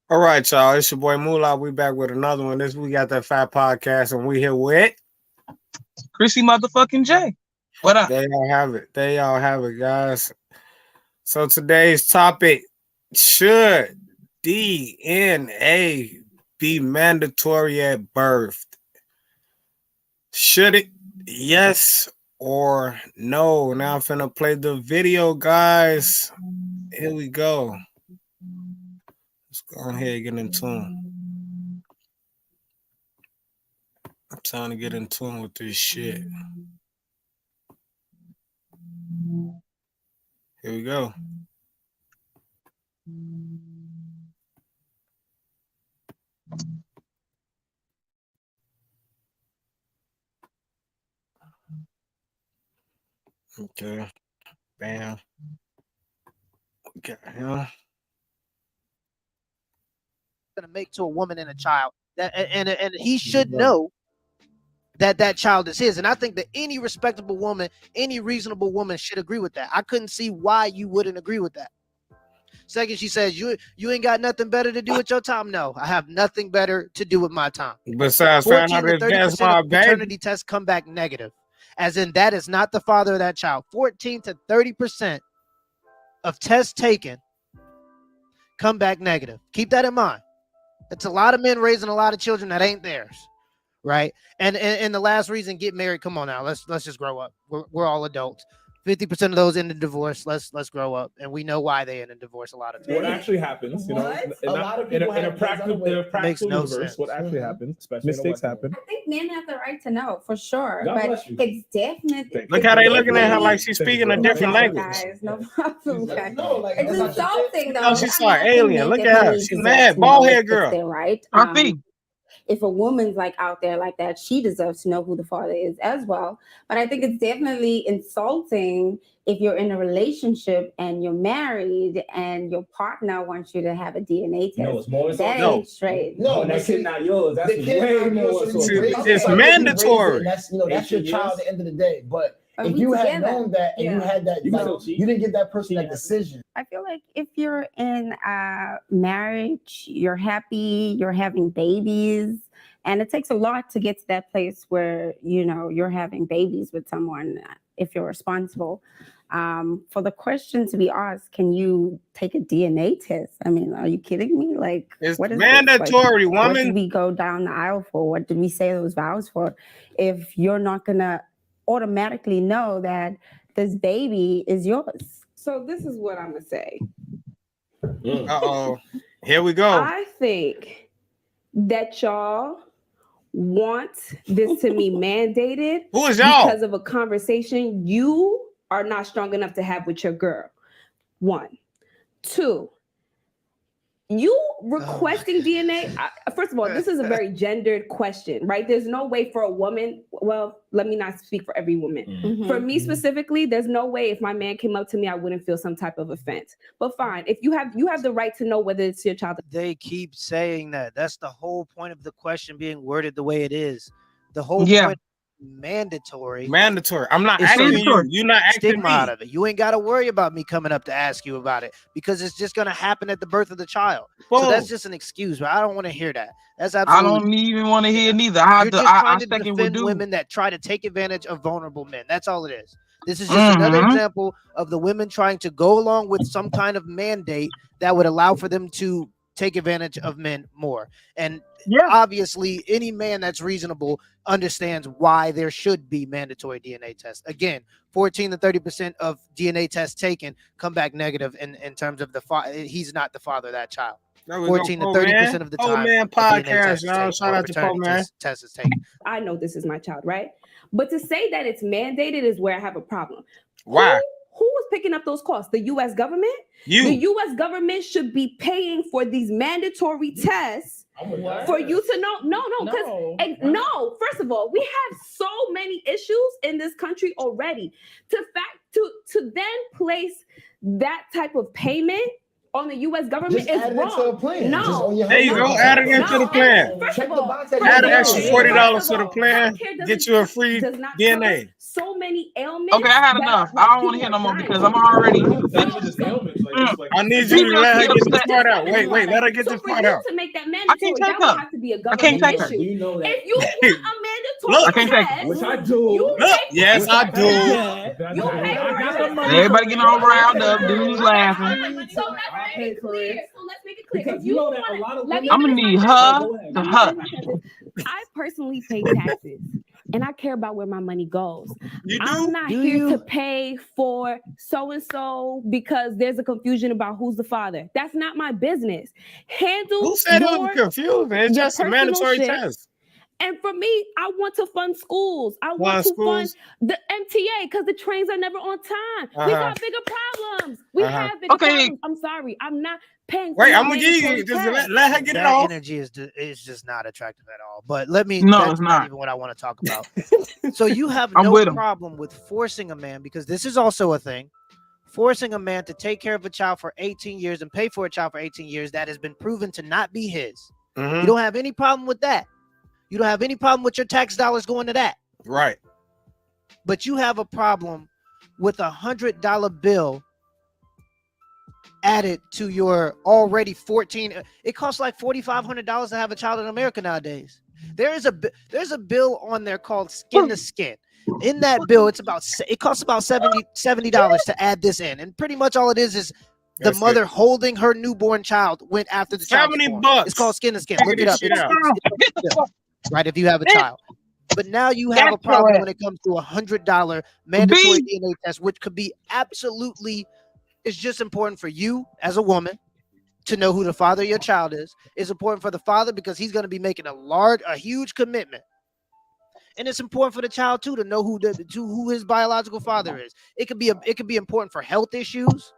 All right, y'all. It's your boy Moolah. We back with another one. We got that fat podcast, and we here with. Chrissy motherfucking J. What up? They all have it. They all have it, guys. So today's topic: should DNA be mandatory at birth? Should it? Yes or no? Now I'm finna play the video, guys. Here we go. Let's go ahead and get in tune. I'm trying to get in tune with this shit. Here we go. Okay. Bam. Got him. Going to make to a woman and a child, and he should know that child is his. And I think that any respectable woman, any reasonable woman should agree with that. I couldn't see why you wouldn't agree with that. Second, she says, you ain't got nothing better to do with your time. No, I have nothing better to do with my time. Besides, 14 to 30% of paternity tests come back negative, as in that is not the father of that child. 14 to 30% of tests taken come back negative. Keep that in mind. It's a lot of men raising a lot of children that ain't theirs, right? And the last reason, get married. Come on now, let's just grow up. We're all adults. 50% of those end in divorce. Let's grow up, and we know why they end in divorce a lot of times. What actually happens, you know, A lot of people in a practical no universe, sense. what actually happens, especially mistakes happen. I think men have the right to know for sure, God but bless you. it's definitely. Look how they looking at her like she's speaking a different language. Guys, no problem, guys. No, like, It's that's not insulting though. No, she's I mean, like I think alien. men Look at definitely her. need She's to mad. know Bald hair if girl. they're right. RP. If a woman's like out there like that, she deserves to know who the father is as well. But I think it's definitely insulting if you're in a relationship and you're married and your partner wants you to have a DNA test. No, it's more That insulting. ain't straight. No, that kid not yours. That's the kid way not more yours, so insulting. you raise it It's like mandatory. you raise it, and that's your 18 child years. at the end of the day. But Are if we you had together? known that and you Yeah. had that, You like, still cheat. you didn't give that person that decision. I feel like if you're in a marriage, you're happy, you're having babies, and it takes a lot to get to that place where, you know, you're having babies with someone if you're responsible. For the question to be asked, can you take a DNA test? I mean, are you kidding me? Like, It's what is mandatory, this? Like, what did woman. we go down the aisle for? What did we say those vows for? If you're not gonna automatically know that this baby is yours. So this is what I'm gonna say. Uh-oh. Here we go. I think that y'all want this to be mandated Who is y'all? because of a conversation you are not strong enough to have with your girl. 1, 2. You requesting DNA, first of all, this is a very gendered question, right? There's no way for a woman, well, let me not speak for every woman. Mhm. For me specifically, there's no way if my man came up to me, I wouldn't feel some type of offense. But fine, if you have the right to know whether it's your child. They keep saying that. That's the whole point of the question being worded the way it is. The whole Yeah. point mandatory. Mandatory. I'm not It's asking mandatory. you. You're not asking Stigma me. out of it. You ain't got to worry about me coming up to ask you about it because it's just going to happen at the birth of the child. So Boom. that's just an excuse, but I don't want to hear that. That's I absolutely. don't even want to hear neither. You're just I trying to second with defend dude. women that try to take advantage of vulnerable men. That's all it is. This is just another Mhm. example of the women trying to go along with some kind of mandate that would allow for them to take advantage of men more. And Yeah. obviously, any man that's reasonable understands why there should be mandatory DNA tests. Again, 14 to 30% of DNA tests taken come back negative in terms of he's not the father of that child. There we 14 go, to Po Man. 30% of the Po time. Man a DNA podcast, test is y'all. taken, Shout or out to Po paternity Man. test is taken. I know this is my child, right? But to say that it's mandated is where I have a problem. Why? Who was picking up those costs? The U.S. government? The You. U.S. government should be paying for these mandatory tests for you to know. No, because no. First of all, we have so many issues in this country already. To then place that type of payment on the U.S. government Just is add it into the wrong. plan. No. Just on your There you health go. insurance. Add it into the plan. First Check of the all, box at Add an the extra end. $40 to the plan. healthcare Get you a free does not DNA. cover so many ailments. Okay, I had that, enough. like, I don't want to people hear no are more dying because from. I'm already. It's not even just ailments. Like, it's like I need Be you to real let her still get this upset. part out. Wait, let her get So this for part you out. to make that I can't mandatory, take that would her. have to be a I can't government take her. issue. Do you know that? If you want a mandatory Look. I can't take test, Which I do. you Look, pay yes, for I it. do. You pay for I got it. the money. Everybody getting all riled up. Dudes laughing. So let's make it clear. Because If you know that wanna- a lot of let me I'm gonna finish need my her sentence. Go ahead. to Let me hush. finish my sentence. I personally pay taxes, and I care about where my money goes. You I'm do? not Do here you? to pay for so and so because there's a confusion about who's the father. That's not my business. Handle Who said it was your confusing? It's your just a personal mandatory shit. test. And for me, I want to fund schools. I Fund want to fund schools. the MTA because the trains are never on time. We Uh-huh. got bigger problems. We Uh-huh. have bigger Okay. problems. I'm sorry. I'm not paying for Wait, no I'm gonna give mandatory you. Just test. let her get it That off. energy is just not attractive at all. But let me. No, that's it's not. even what I want to talk about. So you have I'm no with him. problem with forcing a man, because this is also a thing, forcing a man to take care of a child for 18 years and pay for a child for 18 years that has been proven to not be his. Mhm. You don't have any problem with that. You don't have any problem with your tax dollars going to that. Right. But you have a problem with $100 bill added to your already 14. It costs like $4,500 to have a child in America nowadays. There's a bill on there called Skin to Skin. In that bill, it costs about $70 to add this in, and pretty much all it is the That's mother it. holding her newborn child went after the child. was $70 born. bucks. It's called Skin to Skin. Figure Look it this up. shit It's, out. Get the fuck. right if you have a child. But now you have a Get problem your when it comes to $100 mandatory B. DNA test, which could be absolutely. It's just important for you as a woman to know who the father of your child is. It's important for the father because he's going to be making a huge commitment. And it's important for the child too to know who his biological father is. It could be important for health issues.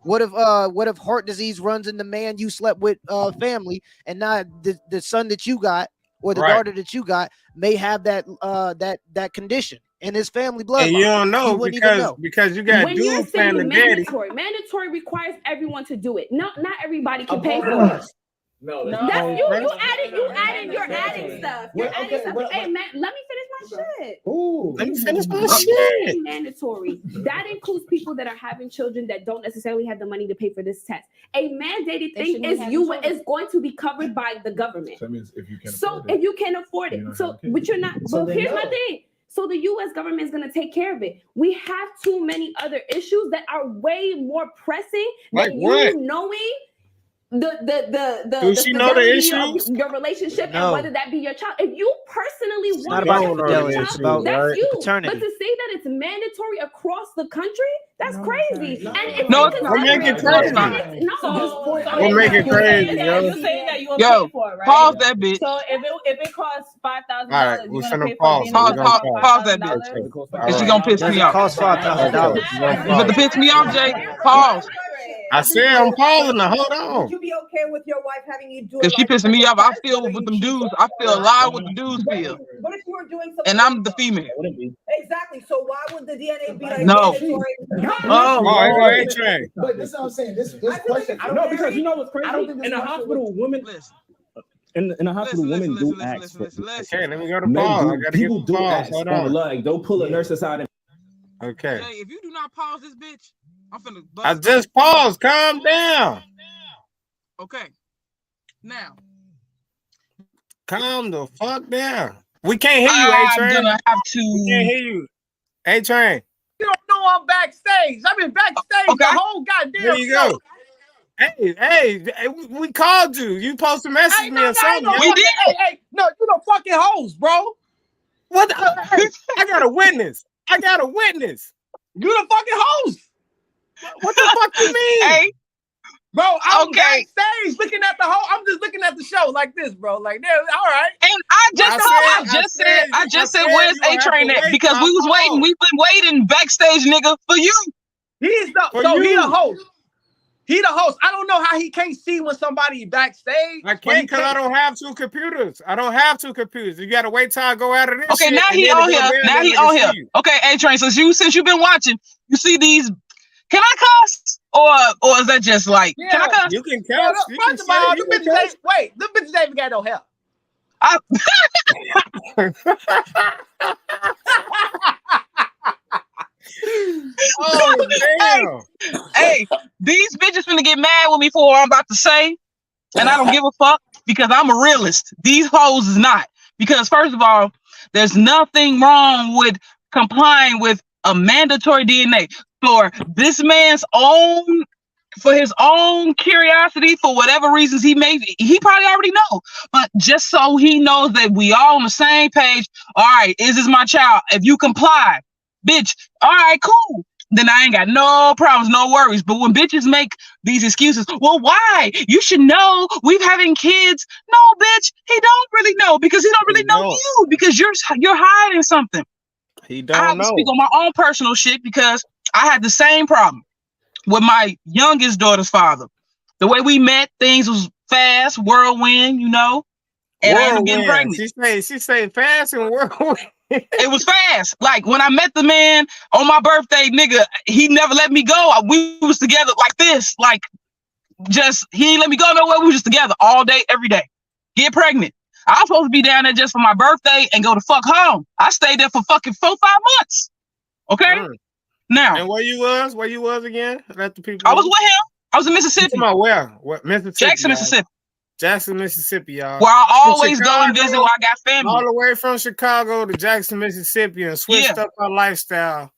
What if heart disease runs in the man you slept with family, and now the son that you got or the Right. daughter that you got may have that condition in his family bloodline. And you don't know You wouldn't even because you got When you're dudes playing saying the daddy. mandatory requires everyone to do it. Not everybody can pay Above for all. it. No, That's Oh, you're right. adding stuff. You're Well, adding okay, stuff. well, Hey man, let me finish my shit. Ooh. Let me finish my When shit. you're saying mandatory, that includes people that are having children that don't necessarily have the money to pay for this test. A mandated They thing shouldn't is have you children. is going to be covered by the government. That means if you can So afford it. if you can afford You're it, not so having kids. but you're not. So But they here's my know. thing. So the U.S. government is going to take care of it. We have too many other issues that are way more pressing Like than what? you knowing the Do she know the fidelity of issues? your relationship No. and whether that be your child. If you personally It's want not to about have a fidelity, child, it's about that's you. paternity. But to say that it's mandatory across the country, that's crazy. No. And it's No, it's not. What make it inconsiderate. crazy? And it's- At this No. point, What make it crazy, yo? You're saying that you will Yo, pay for it, right? pause that bitch. So if it costs $5,000, All right, you're we're gonna finna pay for pause. DNA Pause, test pause, for pause that $5,000? All And she right. gonna piss Does me it off. cost $5,000? You're gonna You about to pause. piss me off, Jay? Pause. I said I'm pausing her. Hold on. Would you be okay with your wife having you do If it? she pissing me off, I feel with them dudes. I feel a lot what the dudes feel. What if you were doing something? And I'm the female. Exactly. So why would the DNA be like No. mandatory? Oh, Oh, Lord. hey, A-Train. But this is what I'm saying. This question. No, because you know what's crazy? I don't think this In a question hospital, women Listen, in a hospital, listen, women do listen, ask listen, for listen, listen. Okay, let me go to men pause. I do, gotta get people to do pause. ask Hold on on. like they'll pull a nurse aside and Okay. Jay, if you do not pause this bitch, I'm finna bust. I just paused. Calm down. Okay. Now, Calm the fuck down. We can't hear you, I'm A-Train. gonna have We can't to. hear you. A-Train. You don't know I'm backstage. I've been backstage Okay. the whole goddamn There you show. go. Hey, we called you. You supposed to message Hey, me no, or no, ain't something. no yo. We fucking, did. hey, no, you the fucking host, bro. What? Hey, I got a witness. I got a witness. You the fucking host, What the fuck you mean? Hey, bro. I'm Okay. backstage looking at the whole. I'm just looking at the show like this, bro. Like, there, all right. and I just said, where's you gonna A-Train have to at? wait Because till we was I waiting. call. We've been waiting backstage, nigga, for you. He's the For so he you. the host. He the host. I don't know how he can't see when somebody backstage. I but can't because I don't have two computers. I don't have two computers. You gotta wait till I go out of this. Okay, shit, now and he then on go here. there, Now then he I can on see here. you. Okay, A-Train, since you've been watching, you see these. Can I cuss? Or is that just like? Yeah. Can I cuss? You can Yeah, count. look, first of all, them bitches ain't wait. Them bitches ain't even got no help. Oh damn! Hey, these bitches finna get mad with me for what I'm about to say, and I don't give a fuck because I'm a realist. These hoes is not. Because first of all, there's nothing wrong with complying with a mandatory DNA for this man's own, for his own curiosity, for whatever reasons he probably already know, but just so he knows that we all on the same page. All right, is this my child? If you comply, bitch, all right, cool. Then I ain't got no problems, no worries. But when bitches make these excuses, well, why? You should know we've having kids. No, bitch, he don't really know because he don't really know you because you're hiding something. He I don't have to know. speak on my own personal shit because I had the same problem with my youngest daughter's father. The way we met, things was fast, whirlwind, you know, and I ended up getting pregnant. She say fast and whirlwind. It was fast. Like when I met the man on my birthday, nigga, he never let me go. We was together like this, like just he ain't let me go nowhere. We was just together all day, every day. Get pregnant. I was supposed to be down there just for my birthday and go to fuck home. I stayed there for fucking 4-5 months. Okay. Now. And where you was again? Let the people. I was with him. I was in Mississippi. About where? What Mississippi? Jackson, Mississippi. Jackson, Mississippi, y'all. Where I always go and visit where I got family. All the way from Chicago to Jackson, Mississippi, and switched up our lifestyle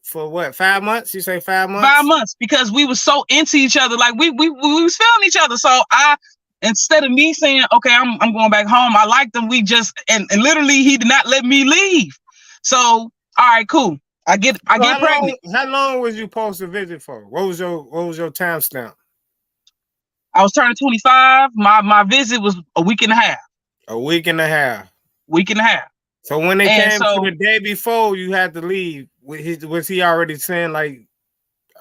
for what? 5 months? You say 5 months? 5 months because we were so into each other. Like we was feeling each other. So instead of me saying, okay, I'm going back home, I liked him. We just and literally he did not let me leave. So all right, cool. I get pregnant. How long was you supposed to visit for? What was your time stamp? I was turning 25. My visit was a week and a half. A week and a half. Week and a half. So when they came to the day before you had to leave, was he already saying like,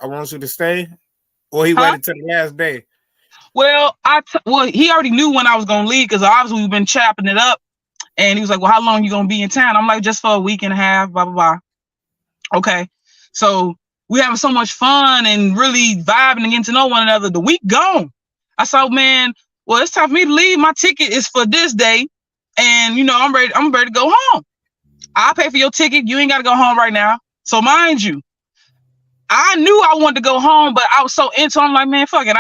I want you to stay? Or he waited till the last day? Well, he already knew when I was gonna leave because obviously we've been chopping it up. And he was like, well, how long you gonna be in town? I'm like, just for a week and a half, blah, blah, blah. Okay. So we having so much fun and really vibing and getting to know one another. The week gone. I said, man, well, it's time for me to leave. My ticket is for this day. And you know, I'm ready to go home. I'll pay for your ticket. You ain't gotta go home right now. So mind you, I knew I wanted to go home, but I was so into it, I'm like, man, fuck it.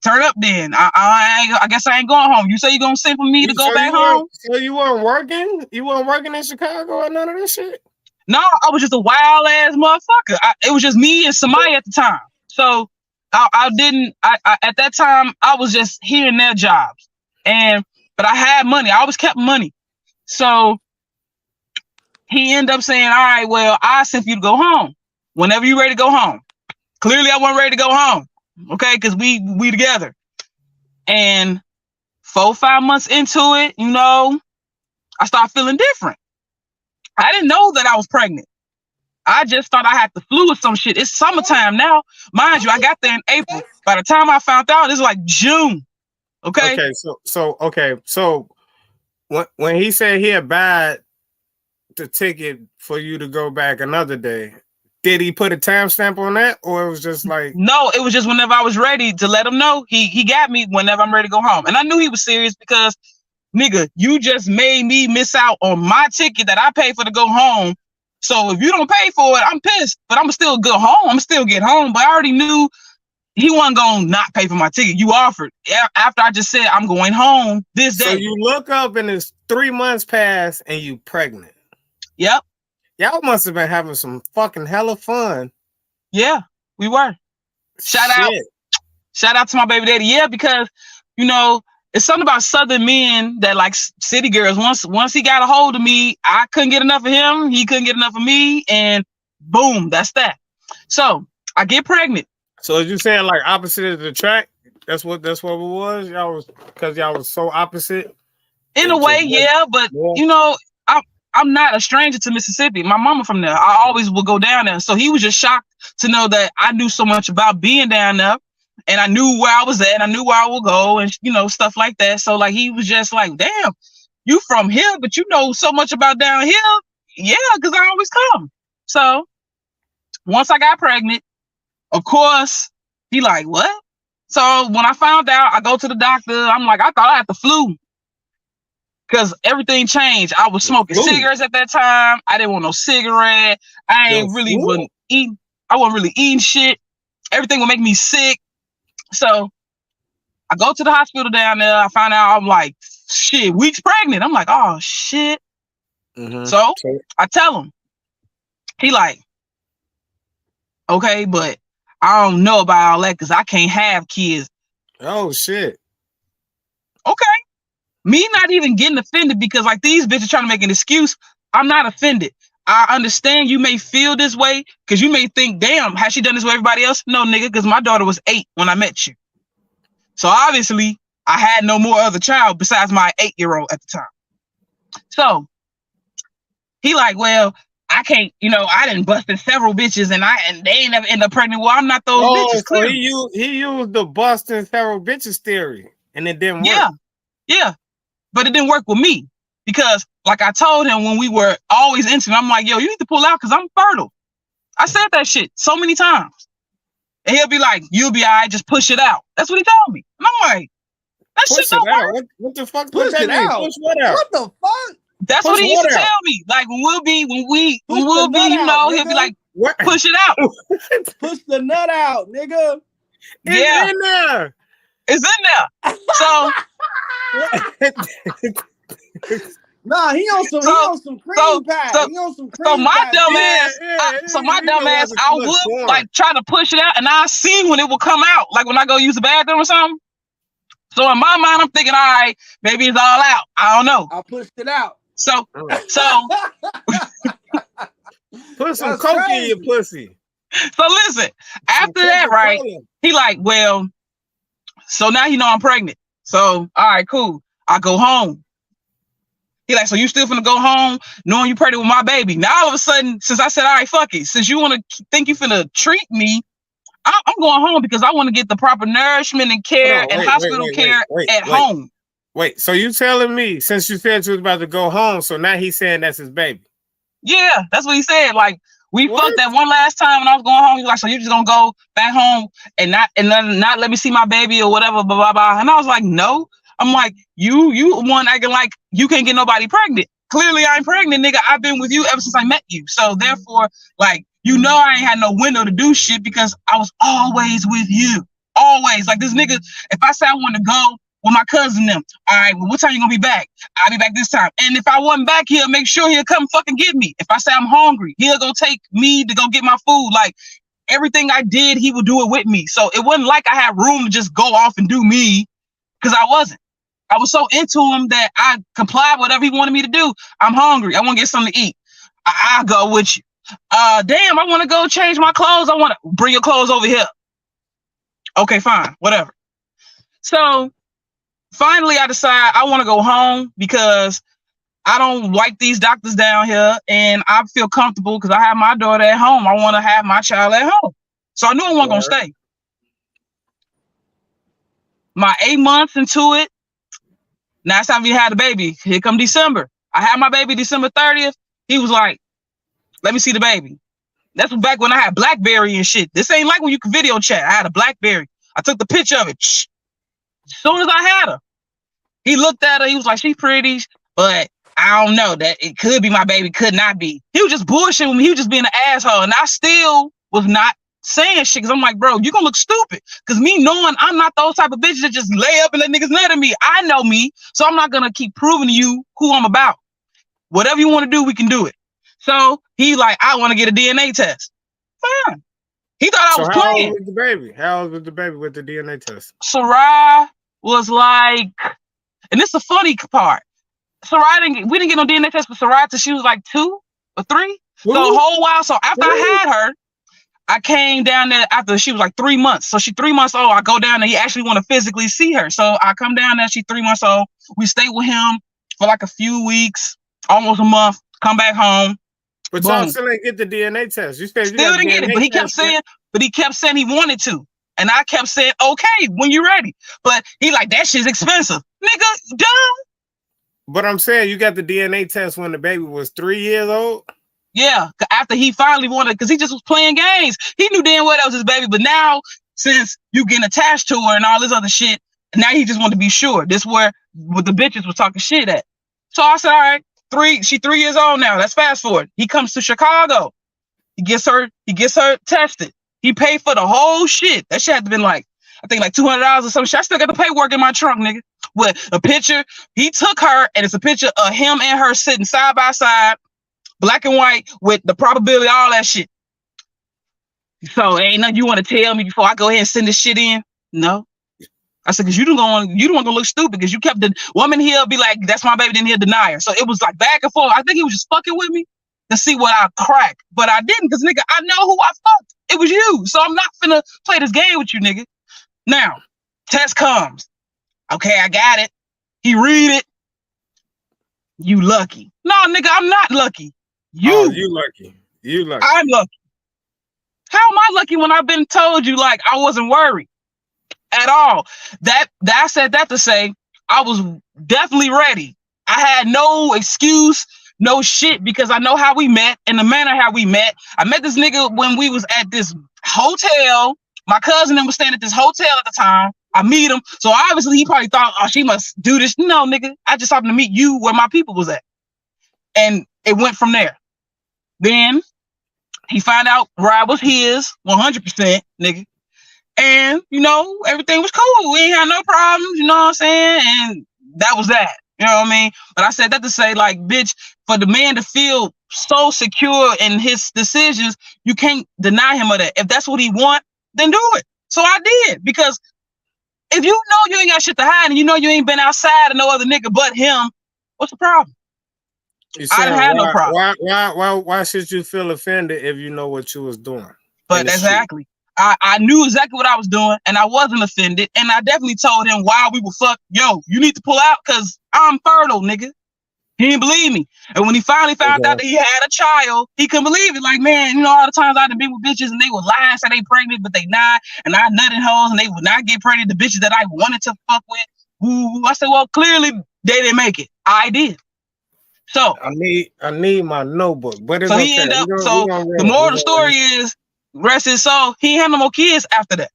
Turn up then. I guess I ain't going home. You say you're gonna send for me to go back home? So you weren't working? You weren't working in Chicago or none of this shit? No, I was just a wild ass motherfucker. It was just me and Samaya at the time. So I didn't at that time I was just here and there jobs. But I had money. I always kept money. So he ended up saying, all right, well, I sent you to go home. Whenever you're ready to go home. Clearly I wasn't ready to go home. Okay, because we together. And 4-5 months into it, you know, I started feeling different. I didn't know that I was pregnant. I just thought I had the flu or some shit. It's summertime now. Mind you, I got there in April. By the time I found out, it's like June. Okay. Okay, so when he said he had bought the ticket for you to go back another day, did he put a timestamp on that, or it was just like? No, it was just whenever I was ready to let him know. He got me whenever I'm ready to go home, and I knew he was serious because, nigga, you just made me miss out on my ticket that I paid for to go home. So if you don't pay for it, I'm pissed. But I'm still go home. I'm still get home. But I already knew he wasn't gonna not pay for my ticket. You offered after I just said I'm going home this day. So you look up and it's 3 months past and you pregnant. Yep. Y'all must have been having some fucking hella fun. Yeah, we were. Shout out to my baby daddy. Yeah, because you know it's something about Southern men that like city girls. Once he got a hold of me, I couldn't get enough of him. He couldn't get enough of me, and boom, that's that. So I get pregnant. So as you saying like opposite of the track? That's what it was. Y'all was so opposite. In a way, yeah, but you know, I'm not a stranger to Mississippi. My mama from there. I always will go down there. So he was just shocked to know that I knew so much about being down there, and I knew where I was at, and I knew where I would go, and you know, stuff like that. So like he was just like, damn, you from here, but you know so much about down here. Yeah, because I always come. So once I got pregnant, of course, he like, what? So when I found out, I go to the doctor. I'm like, I thought I had the flu. Because everything changed. I was smoking cigarettes at that time. I didn't want no cigarette. I ain't really wasn't eating. I wasn't really eating shit. Everything would make me sick. So I go to the hospital down there. I find out I'm like, shit, weeks pregnant. I'm like, oh shit. So I tell him. He like, okay, but I don't know about all that because I can't have kids. Oh shit. Okay. Me not even getting offended because like these bitches trying to make an excuse. I'm not offended. I understand you may feel this way because you may think, damn, has she done this with everybody else? No, nigga, because my daughter was 8 when I met you. So obviously I had no more other child besides my 8-year-old at the time. So he like, well, I can't, you know, I done busted several bitches and they ain't never end up pregnant. Well, I'm not those bitches. So he used the busting several bitches theory and it didn't work. Yeah. But it didn't work with me because, like I told him when we were always intimate, I'm like, yo, you need to pull out because I'm fertile. I said that shit so many times. And he'll be like, you'll be all right, just push it out. That's what he told me. And I'm like, that shit don't work. What the fuck? Push it out. Push what out? What the fuck? That's what he used to tell me. Like when we'll be, you know, he'll be like, push it out. Push the nut out, nigga. It's in there. It's in there. So nah, he on some cream pie. He on some cream so my pie. dumb ass, I would like try to push it out, and I see when it will come out, like when I go use the bathroom or something. So in my mind, I'm thinking, all right, maybe it's all out. I don't know. I pushed it out. So put some coke in your pussy. So listen, after that, right? He like, well, so now you know I'm pregnant. So all right, cool. I go home. He like, so you still finna go home knowing you pregnant with my baby? Now all of a sudden, since I said, all right, fuck it. Since you want to think you finna treat me, I'm going home because I want to get the proper nourishment and care and hospital care at home. Wait, so you telling me since you said you was about to go home, so now he's saying that's his baby? Yeah, that's what he said. Like we fucked that one last time when I was going home. He's like, so you just gonna go back home and not let me see my baby or whatever, blah blah blah. And I was like, no. I'm like, you one acting like you can't get nobody pregnant. Clearly I ain't pregnant, nigga. I've been with you ever since I met you. So therefore, like, you know I ain't had no window to do shit because I was always with you. Always. Like this nigga, if I say I want to go with my cousin them, all right, well, what time you gonna be back? I'll be back this time. And if I wasn't back, he'll make sure he'll come fucking get me. If I say I'm hungry, he'll go take me to go get my food. Like everything I did, he would do it with me. So it wasn't like I had room to just go off and do me because I wasn't. I was so into him that I complied with whatever he wanted me to do. I'm hungry. I want to get something to eat. I'll go with you. Damn, I want to go change my clothes. I want to bring your clothes over here. Okay, fine, whatever. So finally I decide I want to go home because I don't like these doctors down here and I feel comfortable because I have my daughter at home. I want to have my child at home. So I knew I wasn't going to stay. My 8 months into it, now it's time we had a baby. Here come December. I had my baby December 30th. He was like, let me see the baby. That's back when I had BlackBerry and shit. This ain't like when you can video chat. I had a BlackBerry. I took the picture of it. As soon as I had her, he looked at her. He was like, she's pretty, but I don't know that it could be my baby, could not be. He was just bullshitting with me. He was just being an asshole. And I still was not saying shit because I'm like, bro, you're gonna look stupid. Because me knowing I'm not those type of bitches that just lay up and let niggas nut at me. I know me, so I'm not gonna keep proving to you who I'm about. Whatever you want to do, we can do it. So he like, I want to get a DNA test. Fine. He thought I was playing. How old was the baby? How old was the baby with the DNA test? Sarai was like, and this is the funny part. Sarai we didn't get no DNA test for Sarai till she was like 2 or 3. So the whole while. So after I had her, I came down there after she was like 3 months. So she 3 months old. I go down there. He actually want to physically see her. So I come down there. She's 3 months old. We stay with him for like a few weeks, almost a month. Come back home. But y'all still didn't get the DNA test. You said you still didn't get it. But he kept saying he wanted to. And I kept saying, okay, when you're ready. But he like, that shit's expensive. Nigga, dumb. But I'm saying you got the DNA test when the baby was 3 years old? Yeah, after he finally wanted, because he just was playing games. He knew damn well that was his baby, but now since you getting attached to her and all this other shit, now he just wanted to be sure. This where the bitches was talking shit at. So I said, all right, she 3 years old now. Let's fast forward. He comes to Chicago. He gets her tested. He paid for the whole shit. That shit had to been like, I think like $200 or some shit. I still got the paperwork in my trunk, nigga. With a picture. He took her, and it's a picture of him and her sitting side by side, black and white, with the probability, all that shit. So ain't nothing you want to tell me before I go ahead and send this shit in? No. I said, because you don't want to look stupid, because you kept the woman here be like, that's my baby, then he'll deny her. So it was like back and forth. I think he was just fucking with me to see what I crack. But I didn't, because nigga, I know who I fucked. It was you. So I'm not finna play this game with you, nigga. Now, test comes. Okay, I got it. He read it. You lucky. No, nigga, I'm not lucky. You lucky. You lucky. I'm lucky. How am I lucky when I've been told you like I wasn't worried at all? That I said that to say I was definitely ready. I had no excuse, no shit, because I know how we met and the manner how we met. I met this nigga when we was at this hotel. My cousin was staying at this hotel at the time. I meet him. So obviously he probably thought, oh, she must do this. No, nigga. I just happened to meet you where my people was at. And it went from there. Then he found out Rod was his 100%, nigga. And, you know, everything was cool. We ain't had no problems, you know what I'm saying? And that was that. You know what I mean? But I said that to say, like, bitch, for the man to feel so secure in his decisions, you can't deny him of that. If that's what he want, then do it. So I did. Because if you know you ain't got shit to hide and you know you ain't been outside of no other nigga but him, what's the problem? I didn't have no problem. Why should you feel offended if you know what you was doing? But exactly. I knew exactly what I was doing, and I wasn't offended. And I definitely told him while we were fucked, yo, you need to pull out because I'm fertile, nigga. He didn't believe me. And when he finally found out that he had a child, he couldn't believe it. Like, man, you know, all the times I done been with bitches and they would lie and say they pregnant, but they not. And I nutted hoes and they would not get pregnant. The bitches that I wanted to fuck with. Ooh, I said, well, clearly they didn't make it. I did. So I need my notebook. But it's so okay. he ended up. The moral of the story is, rest his soul, he ain't had no more kids after that.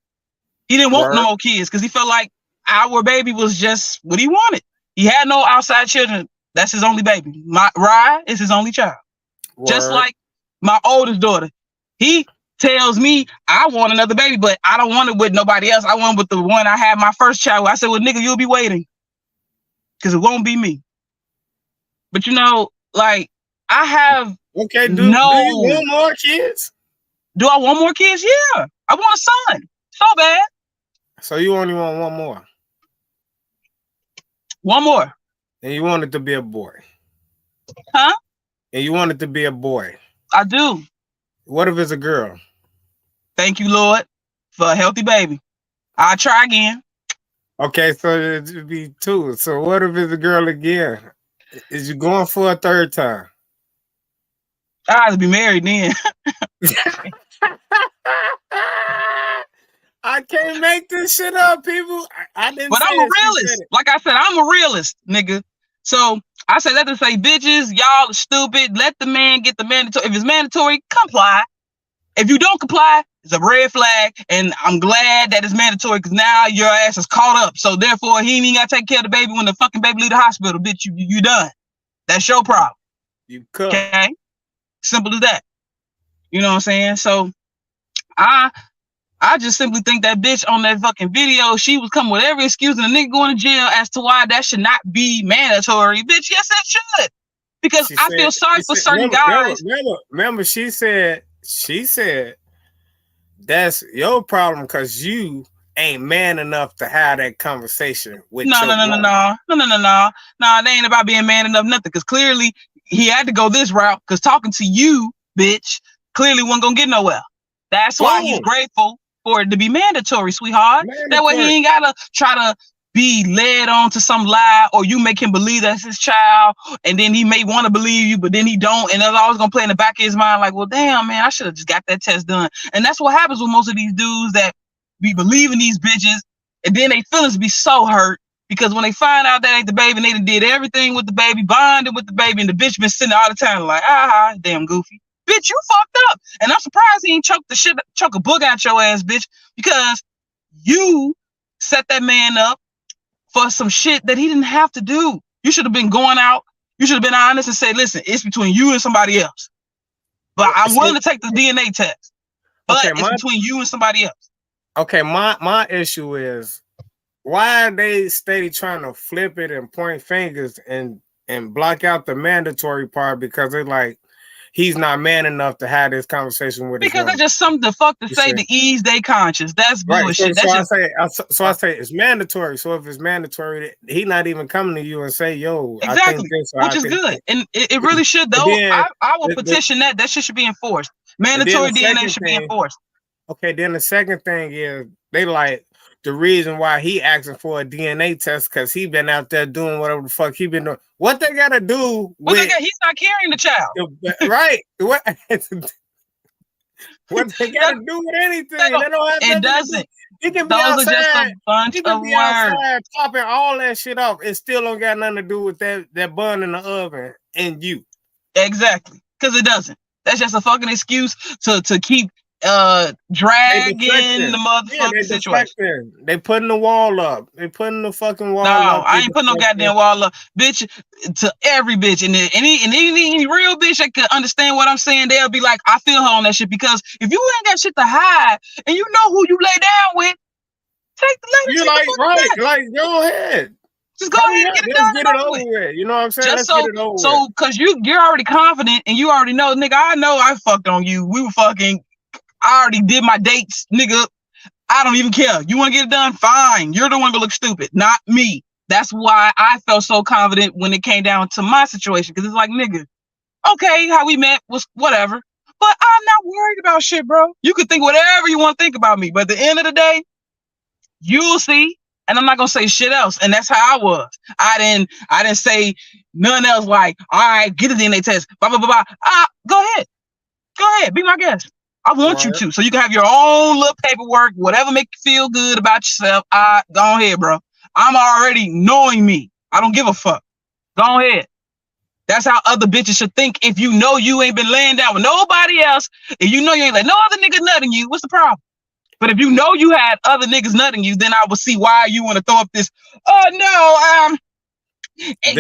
He didn't want no more kids because he felt like our baby was just what he wanted. He had no outside children. That's his only baby. My Rye is his only child. Just like my oldest daughter. He tells me I want another baby, but I don't want it with nobody else. I want it with the one I had my first child with. I said, well, nigga, you'll be waiting. Because it won't be me. But you know, like, I have do you want more kids? Do I want more kids? Yeah. I want a son. So bad. So you only want one more? One more. And you want it to be a boy? Huh? And you want it to be a boy? I do. What if it's a girl? Thank you, Lord, for a healthy baby. I'll try again. Okay, so it would be two. So what if it's a girl again? Is you going for a third time? I have to be married then. I can't make this shit up, people. I didn't. But I'm a realist. Like I said, I'm a realist, nigga. So I say that to say, bitches, y'all are stupid. Let the man get the mandatory. If it's mandatory, comply. If you don't comply, it's a red flag. And I'm glad that it's mandatory because now your ass is caught up. So therefore, he ain't even got to take care of the baby when the fucking baby leave the hospital. Bitch, you done. That's your problem. You could. Okay? Simple as that. You know what I'm saying? So I just simply think that bitch on that fucking video, she was coming with every excuse and the nigga going to jail as to why that should not be mandatory. Bitch, yes, it should. Because I feel sorry for certain guys. Remember, she said that's your problem because you ain't man enough to have that conversation with No, it ain't about being man enough, nothing. Because clearly he had to go this route because talking to you, bitch, clearly wasn't gonna get nowhere. That's why he's grateful for it to be mandatory, sweetheart. That way he ain't gotta try to be led on to some lie or you make him believe that's his child and then he may want to believe you, but then he don't. And that's always gonna play in the back of his mind like, well, damn, man, I should have just got that test done. And that's what happens with most of these dudes that be believing these bitches and then they feelings be so hurt because when they find out that ain't the baby and they done did everything with the baby, bonded with the baby, and the bitch been sitting all the time like, damn goofy. Bitch, you fucked up. And I'm surprised he ain't choke a book out your ass, bitch, because you set that man up for some shit that he didn't have to do. You should have been going out. You should have been honest and say, listen, it's between you and somebody else. But I'm willing to take the DNA test. But it's between you and somebody else. Okay, my issue is, why are they steady trying to flip it and point fingers and block out the mandatory part because they're like, he's not man enough to have this conversation with because it's just something the fuck to say to ease their conscience. That's bullshit. Right. So I say it's mandatory. So if it's mandatory, he not even coming to you and say, yo, exactly, I think this, which is good. And it really should though. I will petition that shit should be enforced. Mandatory DNA should be enforced. Okay, then the second thing is they like the reason why he asking for a DNA test because he been out there doing whatever the fuck he been doing. What they gotta do? He's not carrying the child, right? What they gotta do with anything? They don't have it doesn't. He can be Those outside, are just a bunch of words. Outside, popping all that shit off. It still don't got nothing to do with that bun in the oven and you. Exactly, because it doesn't. That's just a fucking excuse to keep dragging the motherfucking situation. They putting the wall up. They putting the fucking wall up. No, I ain't putting no goddamn wall up, bitch. To every bitch, and any real bitch that can understand what I'm saying, they'll be like, I feel her on that shit. Because if you ain't got shit to hide, and you know who you lay down with, take the lady. You like go ahead. Just go ahead and get it done. Get it over with. You know what I'm saying? Just so because you're already confident and you already know, nigga. I know I fucked on you. We were fucking. I already did my dates, nigga. I don't even care. You want to get it done? Fine. You're the one gonna look stupid, not me. That's why I felt so confident when it came down to my situation. Because it's like, nigga, okay, how we met was whatever. But I'm not worried about shit, bro. You can think whatever you want to think about me. But at the end of the day, you'll see. And I'm not gonna say shit else. And that's how I was. I didn't say nothing else like, all right, get a DNA test. Blah, blah, blah, blah. Go ahead. Go ahead. Be my guest. I want you to, so you can have your own little paperwork, whatever make you feel good about yourself. Go ahead, bro. I'm already knowing me. I don't give a fuck. Go ahead. That's how other bitches should think. If you know you ain't been laying down with nobody else, and you know you ain't let no other nigga nutting you, what's the problem? But if you know you had other niggas nutting you, then I would see why you want to throw up this. Oh no,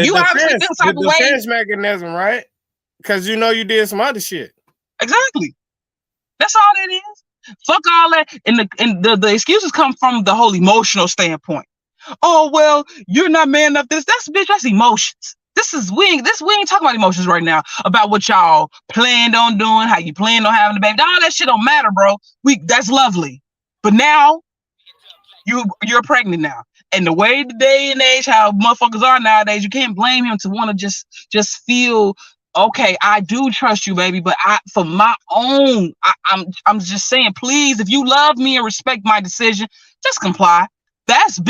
you obviously feel type of way. The defense mechanism, right? Because you know you did some other shit. Exactly. That's all it is. Fuck all that. And the excuses come from the whole emotional standpoint. Oh well, you're not man enough. That's emotions. We ain't talking about emotions right now. About what y'all planned on doing, how you planned on having a baby. All that shit don't matter, bro. That's lovely. But now you're pregnant now. And the way the day and age, how motherfuckers are nowadays, you can't blame him to want to just feel. Okay, I do trust you, baby, but for my own, I'm just saying, please, if you love me and respect my decision, just comply. That's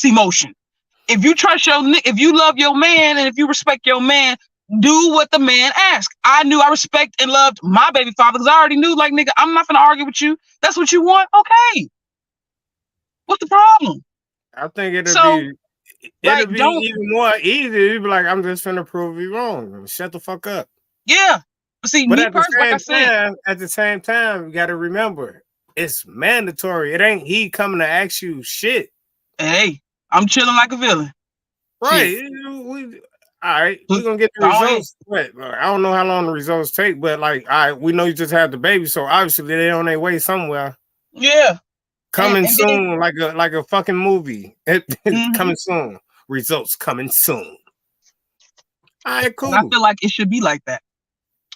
emotion. If you trust if you love your man and if you respect your man, do what the man asks. I knew I respect and loved my baby father because I already knew, like, nigga, I'm not gonna argue with you. That's what you want, okay? What's the problem? I think it'll be even more easy. You'd be like, I'm just finna prove you wrong. Shut the fuck up. Yeah. But see, at the same time, you gotta remember, it's mandatory. It ain't he coming to ask you shit. Hey, I'm chilling like a villain. Right. All right, we're gonna get the results. I don't know how long the results take, but like, all right, we know you just had the baby, so obviously they're on their way somewhere. Yeah. Coming soon, like a fucking movie. Coming soon. Results coming soon. All right, cool. I feel like it should be like that.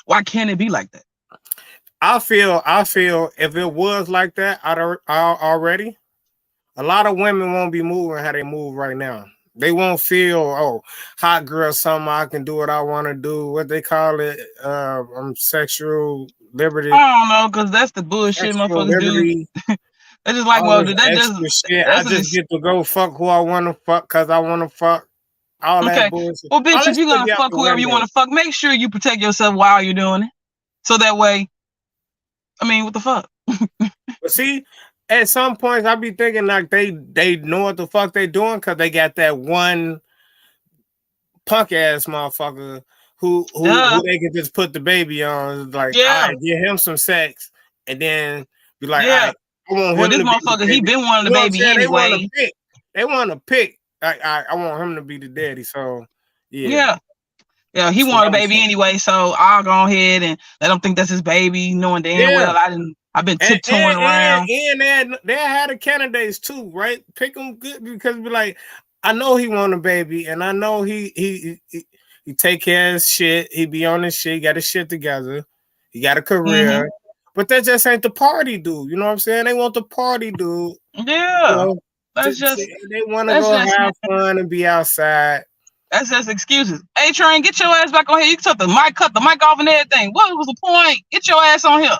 Why can't it be like that? I feel if it was like that already, a lot of women won't be moving how they move right now. They won't feel, hot girl, something I can do what I want to do. What they call it, sexual liberty. I don't know, because that's the bullshit motherfuckers do. It's just like, well, I just get to go fuck who I want to fuck because I want to fuck. All that bullshit. Well, bitch, if you're gonna fuck whoever you want to fuck, make sure you protect yourself while you're doing it. So that way, I mean, what the fuck? But see, at some points I be thinking like they know what the fuck they doing because they got that one punk ass motherfucker who they can just put the baby on. It's like, all right, give him some sex, and then be like, all right, I want him this to motherfucker, be he been wanting the baby anyway. They want to pick. I want him to be the daddy. So yeah, he wanted a baby anyway. So I'll go ahead and let him think that's his baby, knowing damn well I've been tiptoeing around. And they had the candidates too, right? Pick them good because be like, I know he want a baby, and I know he take care of his shit. He be on his shit. He got his shit together. He got a career. But that just ain't the party dude. You know what I'm saying? They want the party dude. Yeah. You know, they want to go have fun and be outside. That's just excuses. Hey, Train, get your ass back on here. You cut the mic off and everything. What was the point? Get your ass on here.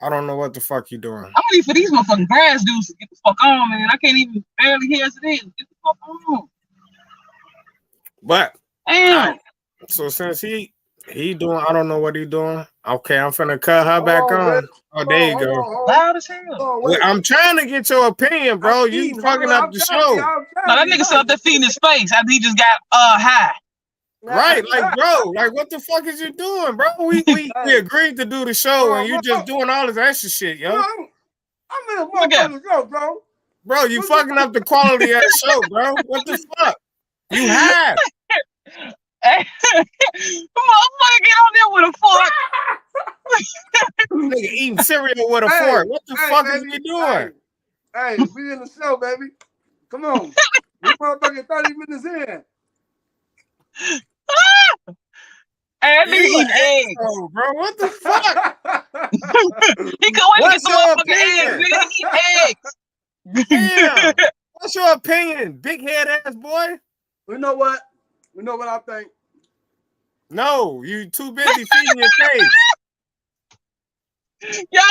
I don't know what the fuck you doing. I'm ready for these motherfucking grass dudes to get the fuck on, man. I can't even barely hear as it is. Get the fuck on. But damn. So since he doing, I don't know what he doing. Okay, I'm finna cut her back on. Oh, there you go. Loud as hell. I'm trying to get your opinion, bro. You fucking up the show. No, that nigga still up there feeding his face after he just got high. Right, like, bro, like, what the fuck is you doing, bro? We agreed to do the show, and you just doing all this extra shit, yo. I'm in a motherfucking show, bro. Bro, you fucking up the quality of the show, bro. What the fuck? You have. Hey, motherfucker, get on there with a fork. Nigga eating cereal with a fork. What the fuck is you doing? Hey, we in the show, baby. Come on. We motherfucking 30 minutes in. Hey, that nigga eating eggs. Bro, what the fuck? He couldn't wait to get some motherfucking eggs. Nigga, eat eggs. Damn. What's your opinion, big head ass boy? You know what? You know what I think? No, you too busy feeding your face. Yo,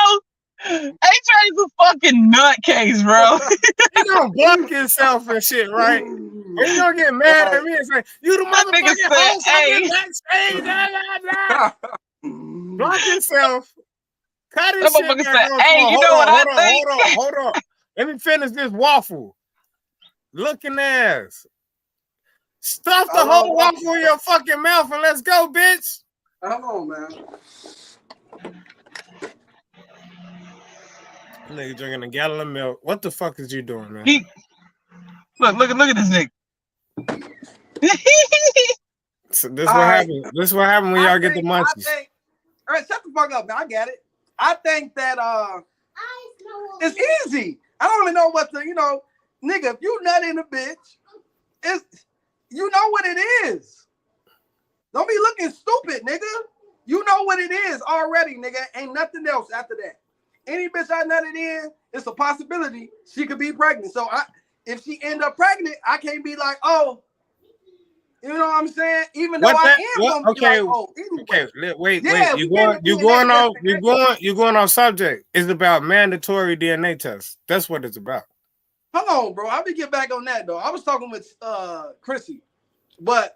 A-Train's a fucking nutcase, bro. He gonna block himself and shit, right? Or you gonna get mad at me and say, you the motherfucking host, I'm backstage, blah, blah, blah. Block himself. Cut his shit back said, on. hey, you know what I think? Hold on. Let me finish this waffle. Looking ass. Stuff the whole waffle in your fucking mouth and let's go, bitch. Come on, man. Nigga drinking a gallon of milk. What the fuck is you doing, man? Look at this nigga. So this what happened. This what happened when y'all get the munchies. All right, shut the fuck up, man. I get it. I think that it's easy. I don't even know what to, nigga, if you nut in a bitch, you know what it is. Don't be looking stupid, nigga. You know what it is already, nigga. Ain't nothing else after that. Any bitch I nutted in, it's a possibility she could be pregnant. So if she end up pregnant, I can't be like, oh, you know what I'm saying? Even though I am gonna be like, oh, anyway. Okay, wait. You going off subject. It's about mandatory DNA tests. That's what it's about. Hold on, bro. I'll be get back on that though. I was talking with Chrissy, but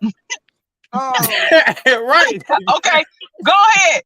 right. Okay, go ahead.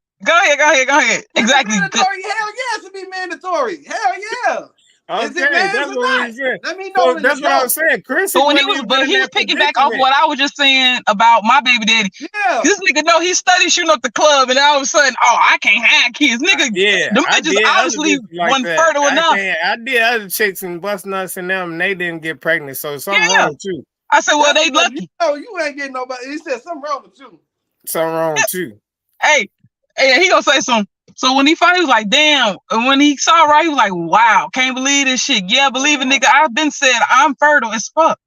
Exactly. Mandatory. Hell yeah, it should be mandatory. Hell yeah. Okay, that's what we said. Let me know. So that's what I was saying, Chris. So when he was picking back off what I was just saying about my baby daddy. Yeah. This nigga know he studied shooting up the club, and all of a sudden, I can't have kids, nigga. Yeah, them bitches obviously wasn't fertile enough. I did other chicks and bust nuts in them, and they didn't get pregnant. So something wrong with you. I said, well, they lucky. You ain't getting nobody. He said something wrong with you. Something wrong with you. Hey, he gonna say something. So when he found, he was like, damn. And when he saw right, he was like, wow, can't believe this shit. Yeah, believe it, nigga. I've been said I'm fertile as fuck.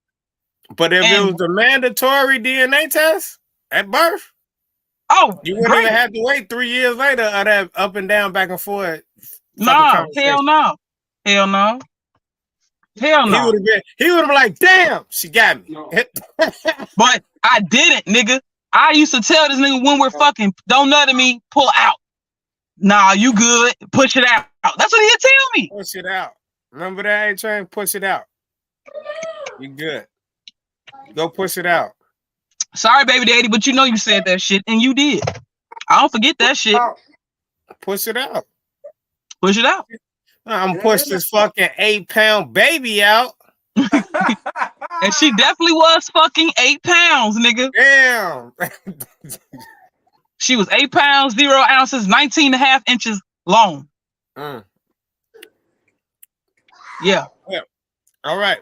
But if it was a mandatory DNA test at birth, you wouldn't even have to wait 3 years later of that up and down, back and forth. No, hell no. He would have been like, damn, she got me. But I didn't, nigga. I used to tell this nigga when we're fucking, don't nut at me, pull out. Nah, you good. Push it out. That's what he'll tell me. Push it out. Remember that, A-Train? Push it out. You good. Go push it out. Sorry, baby daddy, but you know you said that shit, and you did. I don't forget that shit. Push it out. Push it out. I'm gonna push this fucking 8-pound baby out. And she definitely was fucking 8 pounds, nigga. Damn. She was 8 pounds, 0 ounces, 19 and a half inches long. Yeah. All right.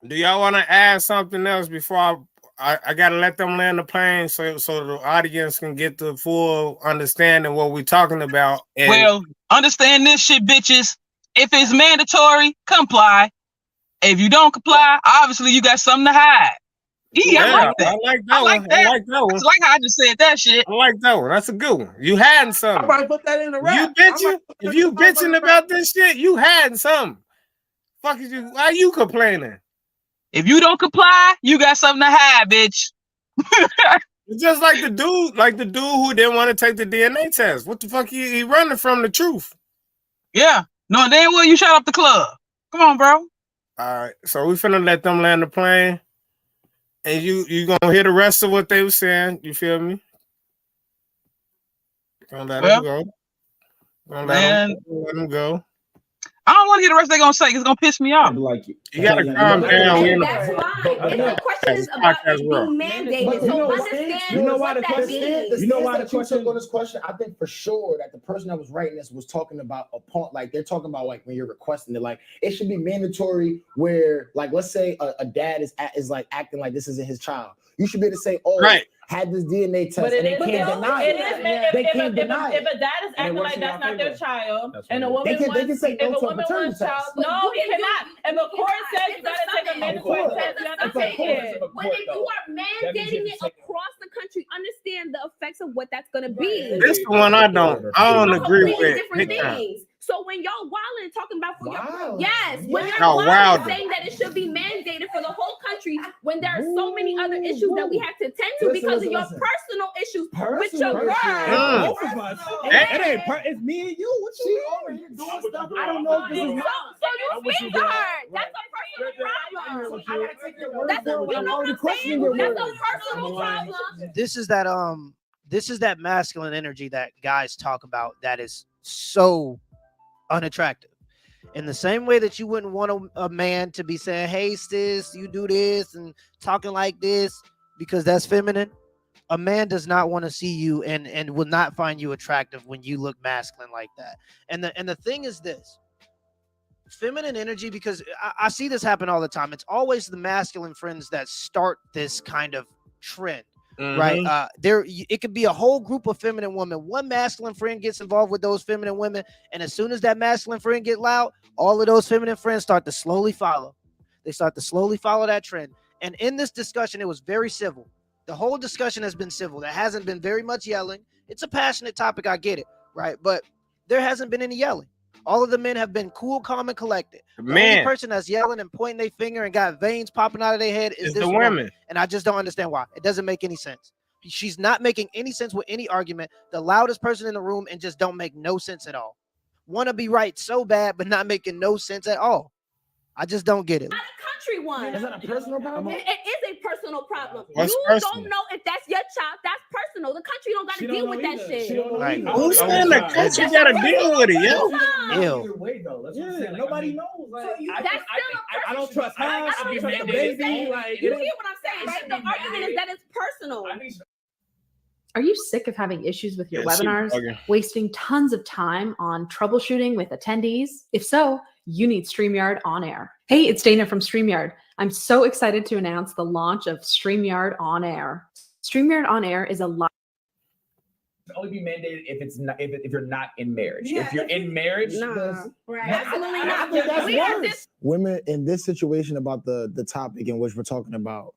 Do y'all want to add something else before I gotta let them land the plane so the audience can get the full understanding what we're talking about? And well, understand this shit, bitches. If it's mandatory, comply. If you don't comply, obviously you got something to hide. Yeah, I like that. I like that one. I like that one. It's like how I just said that shit. I like that one. That's a good one. You hiding something. I'm about to put that in the rap. You bitching? If you bitching about this shit, you hiding something. Fuck is you? Why you complaining? If you don't comply, you got something to hide, bitch. It's just like the dude who didn't want to take the DNA test. What the fuck? He running from the truth. Yeah. No, then well, you shut up the club. Come on, bro. All right. So we finna let them land the plane. And you gonna hear the rest of what they were saying. You feel me? Gonna let them go. Gonna let them go. I don't want to hear the rest they're gonna say. It's gonna piss me off. Like you gotta calm down. That's fine. The question is about it being mandated. So understand. You know why what the that question? means. You know why the question on this question? I think for sure that the person that was writing this was talking about a point, like they're talking about like when you're requesting it, like it should be mandatory. Where like let's say a dad is like acting like this isn't his child. You should be able to say, oh, right. Had this DNA test, But and they can't deny it. They can't deny it. If a dad is acting like that's not their child, and a woman they can say no if a to a woman paternity wants test. child, no, he cannot. If a court says you gotta take a mandatory test, you have to take it. But if you are mandating it across the country, understand the effects of what that's gonna be. This is the one I don't agree with. Different things. So when y'all wilding talking about for your when you're Y'all wilding wilding. saying that it should be mandated for the whole country, when there are so many other issues that we have to attend to because of your personal issues with your girl. Both of us. It ain't it's me and you. What you over here doing stuff? I don't know if this is So you speak to her. That's a personal problem. That's a personal problem. This is that masculine energy that guys talk about that is so unattractive. In the same way that you wouldn't want a man to be saying, hey sis, you do this and talking like this because that's feminine. A man does not want to see you and will not find you attractive when you look masculine like that. And the thing is this, feminine energy, because I see this happen all the time. It's always the masculine friends that start this kind of trend. Right. It could be a whole group of feminine women. One masculine friend gets involved with those feminine women, and as soon as that masculine friend get loud, all of those feminine friends start to slowly follow. They start to slowly follow that trend. And in this discussion, it was very civil. The whole discussion has been civil. There hasn't been very much yelling. It's a passionate topic, I get it, right? But there hasn't been any yelling. All of the men have been cool, calm, and collected. The only person that's yelling and pointing their finger and got veins popping out of their head is this woman. And I just don't understand why. It doesn't make any sense. She's not making any sense with any argument. The loudest person in the room and just don't make no sense at all. Want to be right so bad, but not making no sense at all. I just don't get it. Not a country one. Is that a personal problem? It is a personal problem. What's you personal? don't know if that's your child. That's personal. The country don't got to deal with that shit. Right. Who's saying the country gotta deal with it, yo? Either way, though. Nobody knows. Like, I don't trust her. I don't trust the baby. Like, you hear what I'm saying, right? The argument is that it's personal. Are you sick of having issues with your Yeah, webinars, super wasting tons of time on troubleshooting with attendees? If so, you need StreamYard On Air. Hey, it's Dana from StreamYard. I'm so excited to announce the launch of StreamYard On Air. StreamYard On Air is a live. Only be mandated if it's not if you're not in marriage. Yeah, if you're in marriage, Right. Absolutely I not. think that's We have worse. this. Women in this situation about the topic in which we're talking about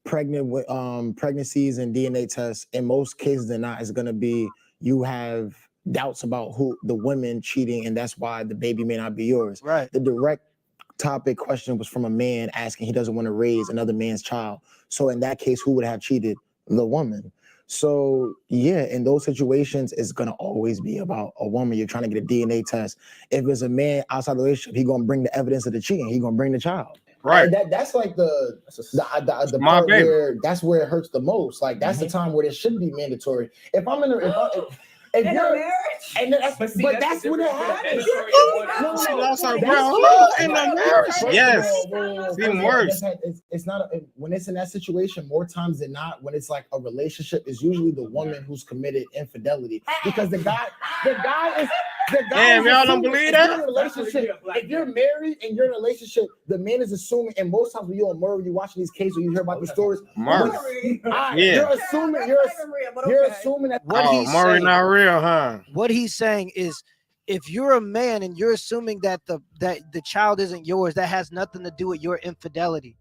pregnancies and DNA tests, in most cases than not, is going to be you have doubts about who the women cheating, and that's why the baby may not be yours. Right. The direct topic question was from a man asking he doesn't want to raise another man's child. So in that case, who would have cheated? The woman. So yeah, in those situations, it's gonna always be about a woman. You're trying to get a DNA test. If it's a man outside the relationship, he's gonna bring the evidence of the cheating. He's gonna bring the child. Right. That's like the My part baby. where that's where it hurts the most. Like that's the time where it should be mandatory. If I'm in a If In a you're marriage? and that's But see, but that's that's the when it difference. happens. She lost her That's bro. true. In the marriage. First of Yes. all, It's even worse. It's not when it's in that situation. More times than not, when it's like a relationship, is usually the woman who's committed infidelity because the guy is. Damn, y'all don't assuming believe if that? you're in a relationship, if you're married and you're in a relationship, the man is assuming, and most times when you're on Murray, you're watching these cases, or you hear about these stories. Murray. Yeah. Yeah. You're assuming that What he's Murray saying, not real, huh? what he's saying is, if you're a man and you're assuming that the child isn't yours, that has nothing to do with your infidelity.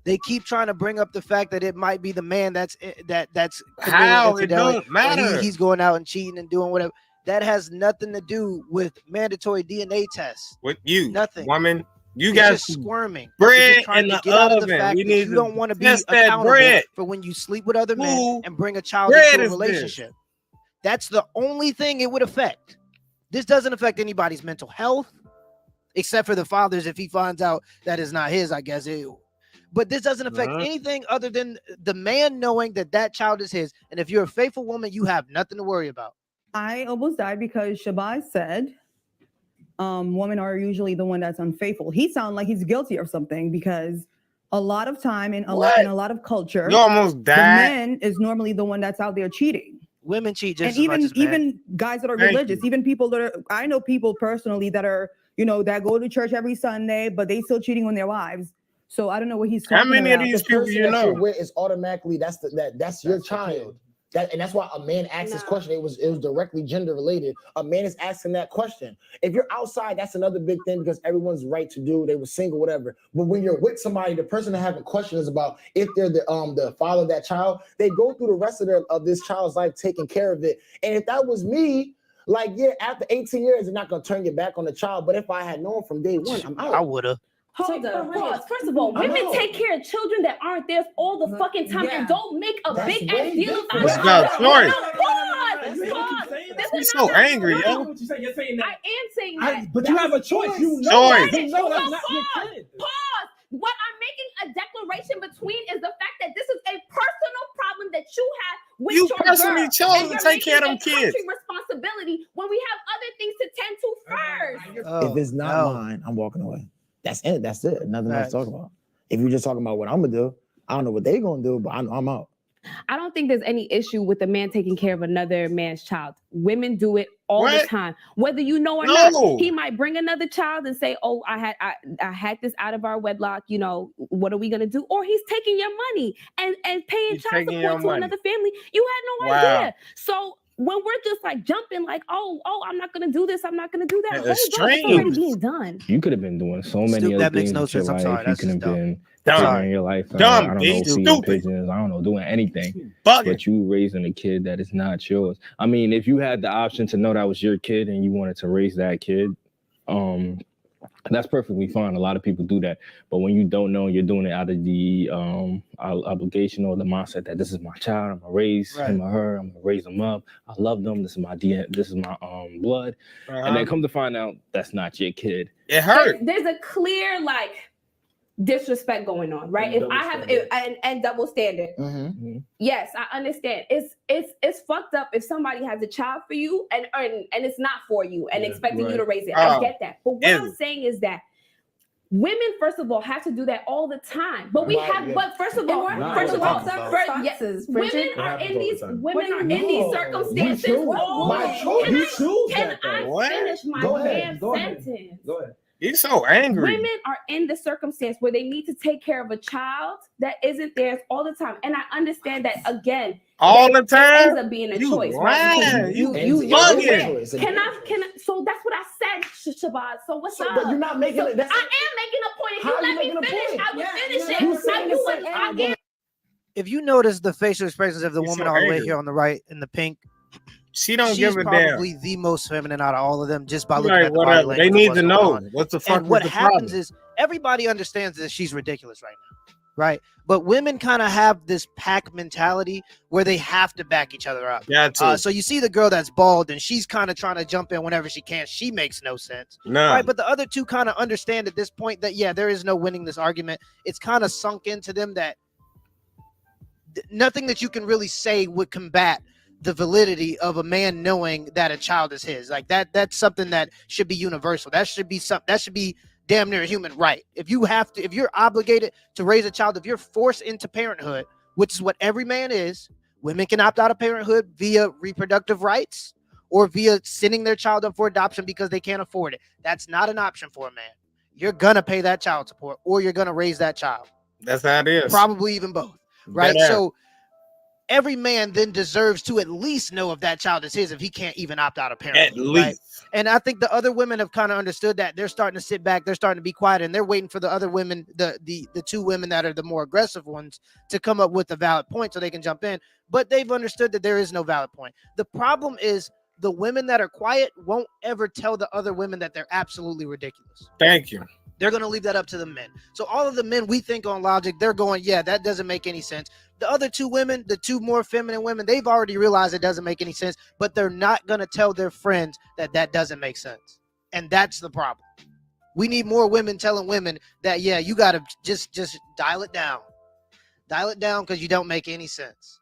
They keep trying to bring up the fact that it might be the man that's How? It infidelity, don't or matter. he's going out and cheating and doing whatever. That has nothing to do with mandatory DNA tests. With you, Nothing. woman. You It's got just squirming. bread You're just trying in to the get out of the oven. fact We that need you to don't want to be test that accountable bread. for when you sleep with other Who men and bring a child bread into a is this? relationship. That's the only thing it would affect. This doesn't affect anybody's mental health, except for the father's if he finds out that is not his, I guess. But this doesn't affect anything other than the man knowing that that child is his. And if you're a faithful woman, you have nothing to worry about. I almost died because Shabazz said women are usually the one that's unfaithful. He sounds like he's guilty of something because a lot of time in a lot of culture, You almost died. the man is normally the one that's out there cheating. Women cheat just and as even much as men. even guys that are Thank religious, even people that are, I know people personally that are, that go to church every Sunday, but they still cheating on their wives. So I don't know what he's talking How many of about. these the people person you that know? you're with is automatically that's your child. And that's why a man asked this question. It was directly gender related. A man is asking that question. If you're outside, that's another big thing because everyone's right to do. They were single, whatever. But when you're with somebody, the person that having questions about if they're the father of that child, they go through the rest of this child's life taking care of it. And if that was me, like after 18 years, you're not gonna turn your back on the child. But if I had known from day one, I'm out. I would have. Hold up, pause. First of all, I women know. take care of children that aren't theirs all the fucking time and don't make a That's big way ass deal different. Let's about go, it. Floyd. Pause. This He's is so not angry, no. yo. What you saying? You're saying that. I am saying that. But you have a choice. You know. Choice. You know that's So not your pause. kid. Pause. What I'm making a declaration between is the fact that this is a personal problem that you have with You your personally girl. chose And to you're take care of them making a kids. country responsibility when we have other things to tend to first. If it's not mine, I'm walking away. That's it. That's it. Nothing else to talk about. If you're just talking about what I'm gonna do, I don't know what they gonna do, but I know I'm out. I don't think there's any issue with a man taking care of another man's child. Women do it all the time, whether you know or not. He might bring another child and say, "Oh, I had this out of our wedlock. What are we gonna do?" Or he's taking your money and paying child support to another family. You had no idea. So when we're just like jumping, like, oh, I'm not gonna do this, I'm not gonna do that. Hold on, it's already being done. You could have been doing so many other That makes things no with your sense. I'm life. sorry. You That's could have just dumb. been Dumb. starting your life. Dumb, I don't B. know, feeding Stupid. pigeons. I don't know, doing anything. Bugging. But you raising a kid that is not yours. I mean, if you had the option to know that was your kid and you wanted to raise that kid, that's perfectly fine. A lot of people do that. But when you don't know, you're doing it out of the obligation or the mindset that this is my child. I'm gonna raise him or her. I'm gonna raise them up. I love them. This is my DNA. This is my blood. And then come to find out that's not your kid. It hurt. There's a clear disrespect going on, right? If I have and double standard. Yes, I understand. It's fucked up if somebody has a child for you and it's not for you and expecting you to raise it. I get that. But what I'm saying is that women, first of all, have to do that all the time. But but first of all, women are in these circumstances. You choose Can that, I though. finish my damn sentence? Go ahead. He's so angry. Women are in the circumstance where they need to take care of a child that isn't theirs all the time. And I understand that again. All the time? It ends up being a choice, right? lying. You bugging. Can I so that's what I said, Shabazz. So what's up? But you're not making it. I am making a point. If How you are let you me making a finish, point? I will finish You it. saying the same. If you notice the facial expressions of the He's woman so all the way angry. here on the right in the pink, She don't she's give a damn. probably the most feminine out of all of them just by She's looking like, at the body whatever. language They of need what's to going know on. what the fuck And what was the happens problem. is everybody understands that she's ridiculous right now, right? But women kind of have this pack mentality where they have to back each other up. Yeah, too. So you see the girl that's bald and she's kind of trying to jump in whenever she can. She makes no sense. No. Right. But the other two kind of understand at this point that, yeah, there is no winning this argument. It's kind of sunk into them that nothing that you can really say would combat the validity of a man knowing that a child is his. Like that's something that should be universal. That should be damn near a human right. If you're obligated to raise a child, if you're forced into parenthood, which is what every man is, women can opt out of parenthood via reproductive rights or via sending their child up for adoption because they can't afford it. That's not an option for a man. You're gonna pay that child support or you're gonna raise that child. That's how it is. Probably even both, right? Better. So every man then deserves to at least know if that child is his if he can't even opt out of parenthood. At least. Right? And I think the other women have kind of understood that. They're starting to sit back, they're starting to be quiet, and they're waiting for the other women, the two women that are the more aggressive ones, to come up with a valid point so they can jump in. But they've understood that there is no valid point. The problem is the women that are quiet won't ever tell the other women that they're absolutely ridiculous. Thank you. They're going to leave that up to the men. So all of the men we think on logic, they're going, yeah, that doesn't make any sense. The other two women, the two more feminine women, they've already realized it doesn't make any sense, but they're not going to tell their friends that that doesn't make sense. And that's the problem. We need more women telling women that, yeah, you got to just dial it down. Dial it down because you don't make any sense.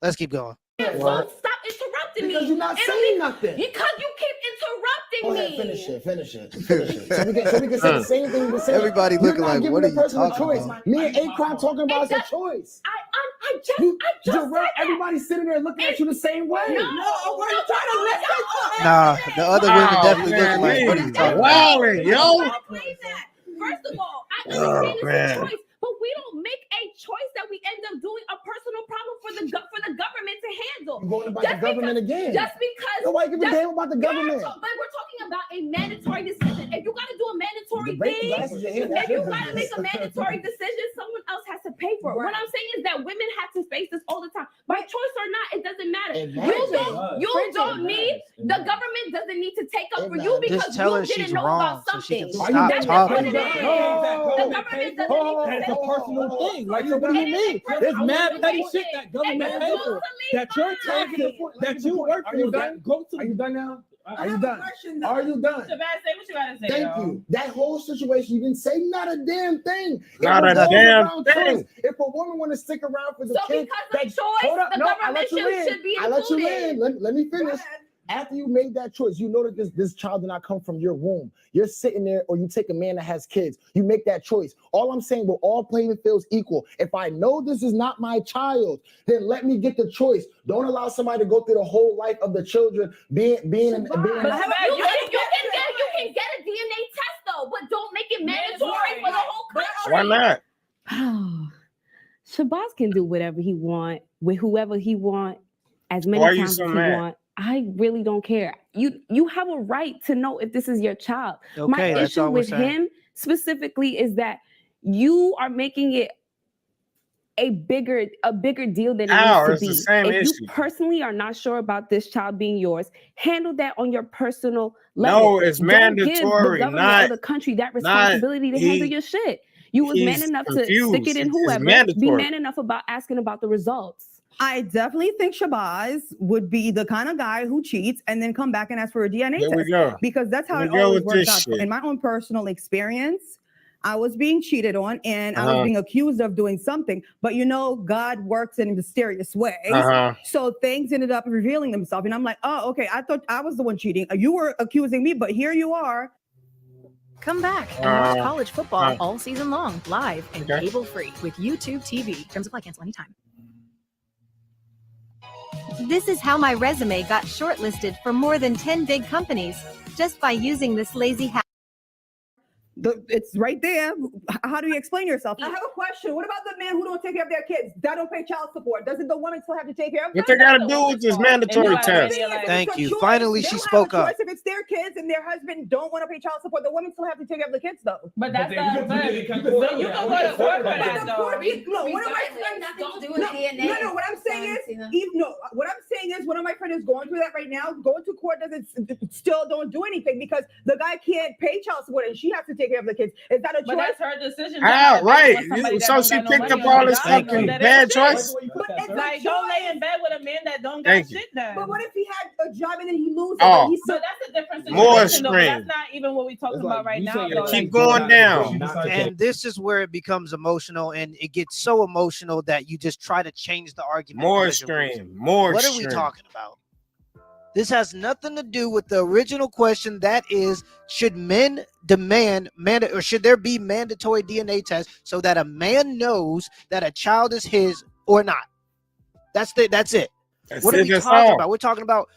Let's keep going. Stop interrupting me. Because you're not saying nothing. Because you keep interrupting me. Finish it. So we can say the same thing we were saying. Everybody looking like, what are you talking about? Me and Akon talking about it's a choice. I just said that. Everybody's sitting there looking at you the same way. No, we're trying to listen. Nah, the other women definitely looking like, what are you talking about? First of all, I understand it's a choice, but we don't make a choice that we end up doing a personal problem for the government to handle. You're going about the government again. Just because. Nobody give a damn about the government. But we're talking about a mandatory decision. If you got to do a mandatory thing, if you got to make a mandatory decision, someone else has to pay for it. What I'm saying is that women have to face this all the time. By choice or not, it doesn't matter. You don't need, the government doesn't need to take up for you because you didn't know about something. That's what it is. The government doesn't need to take up. Personal thing. Like, so what do you mean? There's mad petty shit that government pays for, that you're taxing, that you work for, that go to. Are you done now? Are you done? Are you done? Shabazz, say what you gotta say. Thank you. That whole situation, you didn't say not a damn thing. Not a damn thing. If a woman want to stick around for the kid, because of choice, the government should be included. I let you in. Let me finish. After you made that choice, you know that this child did not come from your womb. You're sitting there, or you take a man that has kids. You make that choice. All I'm saying, we're all playing fields equal. If I know this is not my child, then let me get the choice. Don't allow somebody to go through the whole life of the children being. You can get a DNA test though, but don't make it mandatory for the whole country. Why not? Shabazz can do whatever he want with whoever he want, as many times as he want. I really don't care. You have a right to know if this is your child. Okay, my issue with him specifically is that you are making it a bigger deal than it needs to be. The same if issue. You personally are not sure about this child being yours, handle that on your personal level. No, it's Don't mandatory. give the government or the country that responsibility to handle your shit. You was man enough to stick it in whoever. Be man enough about asking about the results. I definitely think Shabazz would be the kind of guy who cheats and then come back and ask for a DNA There we test. go. Because that's how There it we go always with works this out. shit. In my own personal experience, I was being cheated on and I was being accused of doing something. But you know, God works in mysterious ways. So things ended up revealing themselves. And I'm like, oh, okay, I thought I was the one cheating. You were accusing me, but here you are. Come back and watch college football all season long, live and cable-free with YouTube TV. Terms apply. Cancel anytime. This is how my resume got shortlisted for more than 10 big companies just by using this lazy hack. It's right there. How do you explain yourself? I have a question. What about the men who don't take care of their kids? That don't pay child support. Doesn't the woman still have to take care of them? What they got to do with this mandatory test? Thank you. Finally, she spoke up. If it's their kids and their husband don't want to pay child support, the women still have to take care of the kids, though. But that's not. But you can go to court for that, though. No, what am I saying? No. What I'm saying is, one of my friends is going through that right now. Going to court still don't do anything because the guy can't pay child support and she has to take care of the kids. Is that a choice? But that's her decision. Right. So she picked up all this fucking bad choice. But Like, choice. don't lay in bed with a man that don't got Thank you. shit done. But what if he had a job and then he loses? Oh. He's So that's a different More situation, though. But extreme. that's not even what we're talking about right now. Though. Keep going down. And this is where it becomes emotional, and it gets so emotional that you just try to change the argument. More because you're losing. extreme. More What are extreme. we talking about? This has nothing to do with the original question. That is, should men demand or should there be mandatory DNA tests so that a man knows that a child is his or not? That's it. That's what are it, we that's talking all. about? We're talking about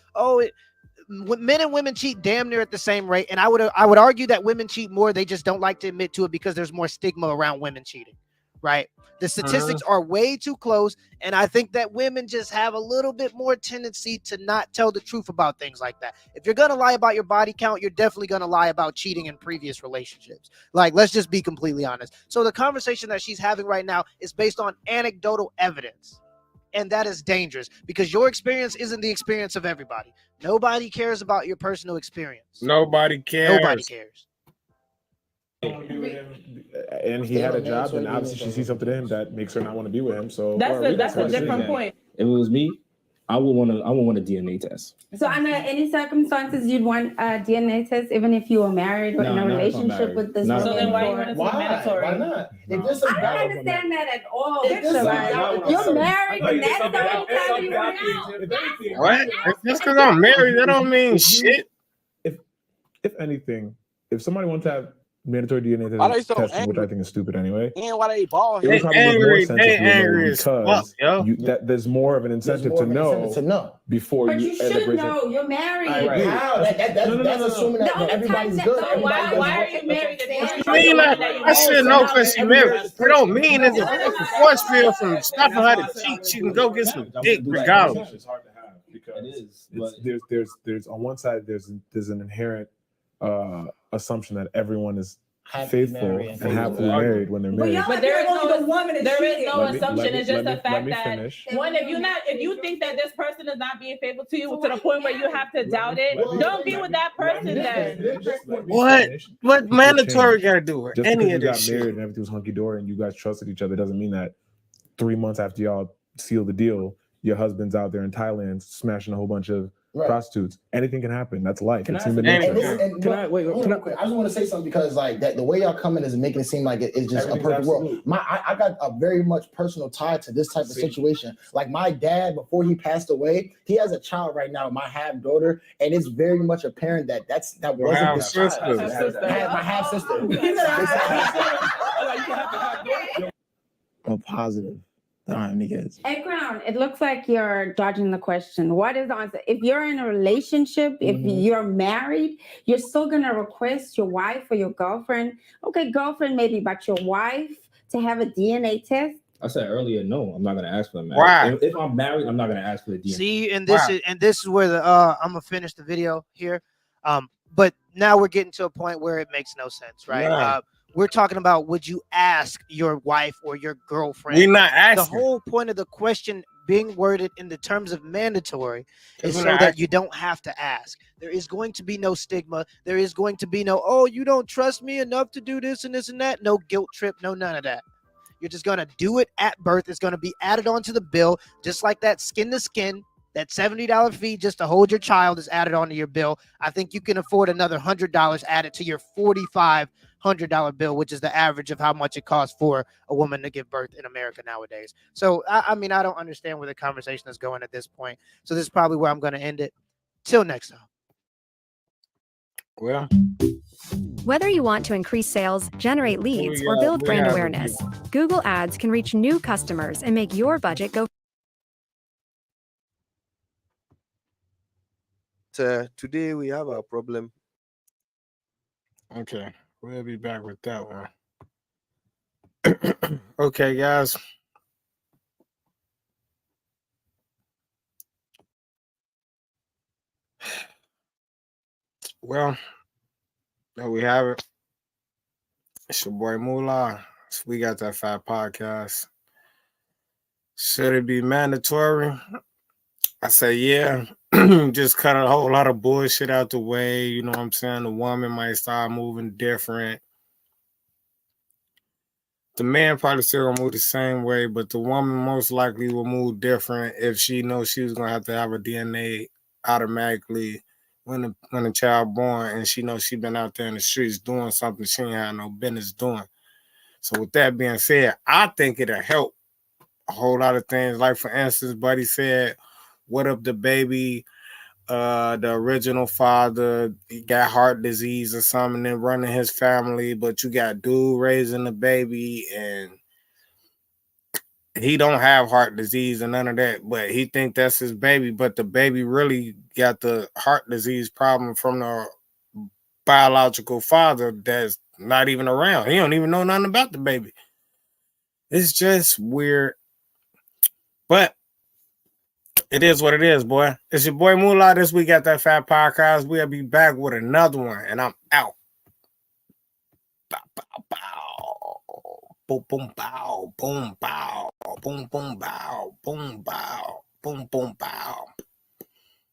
men and women cheat damn near at the same rate, and I would argue that women cheat more. They just don't like to admit to it because there's more stigma around women cheating, right? The statistics are way too close, and I think that women just have a little bit more tendency to not tell the truth about things like that. If you're gonna lie about your body count, you're definitely gonna lie about cheating in previous relationships. Like, let's just be completely honest. So the conversation that she's having right now is based on anecdotal evidence. And that is dangerous because your experience isn't the experience of everybody. Nobody cares about your personal experience. Nobody cares. Nobody cares. And he had a job, and obviously she sees something in him that makes her not want to be with him. So That's a different point. If it was me, I would want a DNA test. So under any circumstances, you'd want a DNA test, even if you were married or in a relationship with this Not woman. so then why you want it to be mandatory? Why not? If this is I don't understand that at all. If You're married, and that's the only time you went out. What? Just because I'm married, that don't mean shit. If anything, if somebody wants to have mandatory DNA Why they so testing, which angry? I think is stupid anyway, And why they bald it would head? probably make more sense if you angry know as fuck, because yo. there's more of an incentive to know before But you you end up should raising. know. You're married. How? That's assuming that everybody's good. Why are you married? I mean, I should know because she married. It don't mean it's a force field from stopping her to cheat. She can go get some dick regardless. It's hard to have because there's on one side there's an inherent assumption that everyone is faithful and happily married when they're married. But there is no Let me- assumption. let me- It's just let a me- fact let me that finish. one, if you think that this person is not being faithful to you to the point where you have to doubt it, don't be with that person then. What mandatory got to do with Just any because of you got this married shit? and everything was hunky dory and you guys trusted each other doesn't mean that 3 months after y'all seal the deal, your husband's out there in Thailand smashing a whole bunch of prostitutes. Anything can happen. That's life. It's human nature. Can I just want to say something because like that the way y'all coming is making it seem like it's just a perfect world. I got a very much personal tie to this type of situation. Like my dad, before he passed away, he has a child right now, my half daughter, and it's very much apparent that that Your wasn't half his child. sister. My half sister. I'm positive. I don't have any kids. Hey, Crown, it looks like you're dodging the question. What is the answer? If you're in a relationship, if you're married, you're still going to request your wife or your girlfriend, okay, girlfriend maybe, but your wife to have a DNA test? I said earlier, no, I'm not gonna ask for the marriage. Why? If I'm married, I'm not gonna ask for the DNA. See, and this is where I'm gonna finish the video here. But now we're getting to a point where it makes no sense, right? Yeah. We're talking about would you ask your wife or your girlfriend? We're not asking. The whole point of the question being worded in the terms of mandatory is We're so not that asking. you don't have to ask. There is going to be no stigma. There is going to be no, oh, you don't trust me enough to do this and this and that. No guilt trip, no none of that. You're just going to do it at birth. It's going to be added onto the bill, just like that skin to skin. That $70 fee just to hold your child is added onto your bill. I think you can afford another $100 added to your $4,500 bill, which is the average of how much it costs for a woman to give birth in America nowadays. So, I mean, I don't understand where the conversation is going at this point. So this is probably where I'm going to end it. Till next time. Well, Whether you want to increase sales, generate leads, or got? build We brand have a awareness, Google Ads can reach new customers and make your budget go. Today we have a problem. okay, we'll be back with that one. Okay, guys. Well, there we have it. It's your boy Moolah. We got that fat podcast. Should it be mandatory? I say, yeah. Just cut a whole lot of bullshit out the way. You know what I'm saying? The woman might start moving different. the man probably still gonna move the same way, but the woman most likely will move different if she knows she was gonna have to have a DNA automatically when the child born, and she knows she been out there in the streets doing something she ain't had no business doing. So with that being said, I think it'll help a whole lot of things. Like for instance, Buddy said, what if the baby, the original father, he got heart disease or something and running his family, but you got dude raising the baby and he don't have heart disease and none of that, but he think that's his baby, but the baby really got the heart disease problem from the biological father that's not even around. He don't even know nothing about the baby. It's just weird, but it is what it is, boy. It's your boy Moolah. This week at That Fat Podcast. We'll be back with another one, and I'm out. Bow, bow, bow. Boom, boom, bow. Boom, bow. Boom, boom, bow. Boom, bow. Boom, boom, bow.